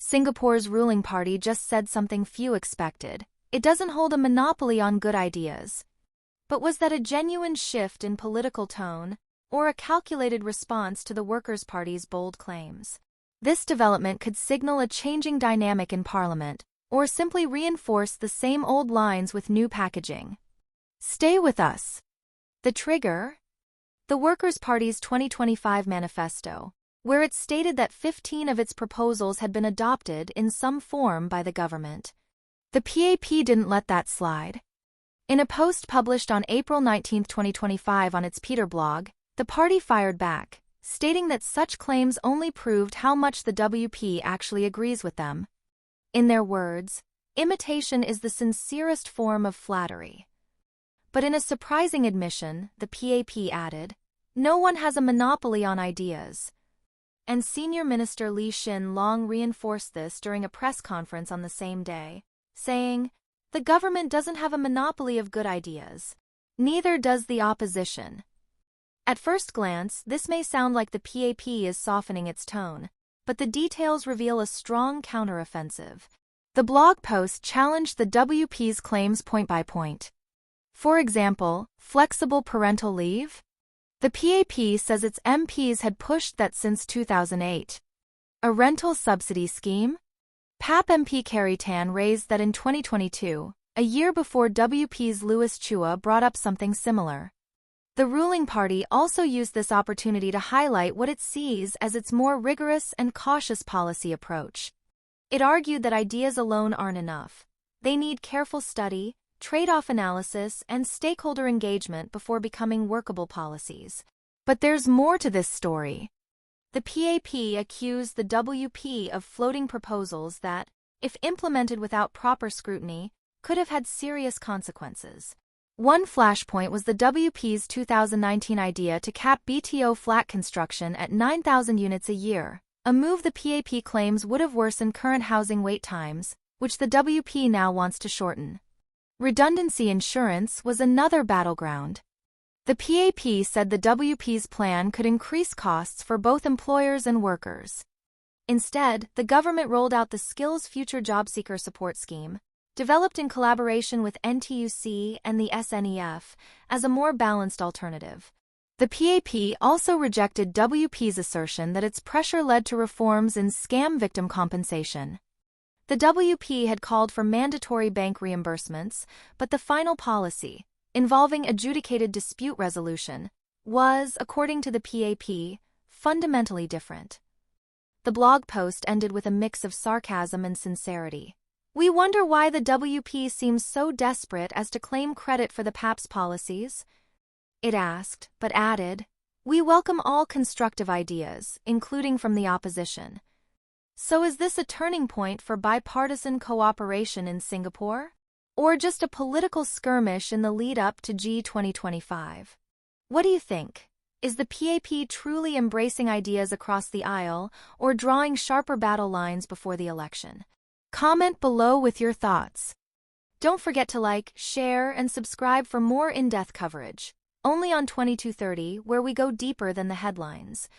Singapore's ruling party just said something few expected. It doesn't hold a monopoly on good ideas. But was that a genuine shift in political tone, or a calculated response to the Workers' Party's bold claims? This development could signal a changing dynamic in Parliament, or simply reinforce the same old lines with new packaging. Stay with us. The trigger? The Workers' Party's 2025 Manifesto, where it stated that 15 of its proposals had been adopted in some form by the government. The PAP didn't let that slide. In a post published on April 19, 2025 on its Petir blog, the party fired back, stating that such claims only proved how much the WP actually agrees with them. In their words, imitation is the sincerest form of flattery. But in a surprising admission, the PAP added, no one has a monopoly on ideas. And Senior Minister Hsien Loong reinforced this during a press conference on the same day, saying, the government doesn't have a monopoly of good ideas. Neither does the opposition. At first glance, this may sound like the PAP is softening its tone, but the details reveal a strong counteroffensive. The blog post challenged the WP's claims point by point. For example, flexible parental leave? The PAP says its MPs had pushed that since 2008. A rental subsidy scheme? PAP MP Kerry Tan raised that in 2022, a year before WP's Louis Chua brought up something similar. The ruling party also used this opportunity to highlight what it sees as its more rigorous and cautious policy approach. It argued that ideas alone aren't enough. They need careful study, trade-off analysis, and stakeholder engagement before becoming workable policies. But there's more to this story. The PAP accused the WP of floating proposals that, if implemented without proper scrutiny, could have had serious consequences. One flashpoint was the WP's 2019 idea to cap BTO flat construction at 9,000 units a year, a move the PAP claims would have worsened current housing wait times, which the WP now wants to shorten. Redundancy insurance was another battleground. The PAP said the WP's plan could increase costs for both employers and workers. Instead, the government rolled out the Skills Future Job Seeker Support Scheme, developed in collaboration with NTUC and the SNEF, as a more balanced alternative. The PAP also rejected WP's assertion that its pressure led to reforms in scam victim compensation. The WP had called for mandatory bank reimbursements, but the final policy, involving adjudicated dispute resolution, was, according to the PAP, fundamentally different. The blog post ended with a mix of sarcasm and sincerity. We wonder why the WP seems so desperate as to claim credit for the PAP's policies. It asked, but added, we welcome all constructive ideas, including from the opposition. So is this a turning point for bipartisan cooperation in Singapore? Or just a political skirmish in the lead-up to G2025? What do you think? Is the PAP truly embracing ideas across the aisle, or drawing sharper battle lines before the election? Comment below with your thoughts. Don't forget to like, share, and subscribe for more in-depth coverage, only on 2230, where we go deeper than the headlines.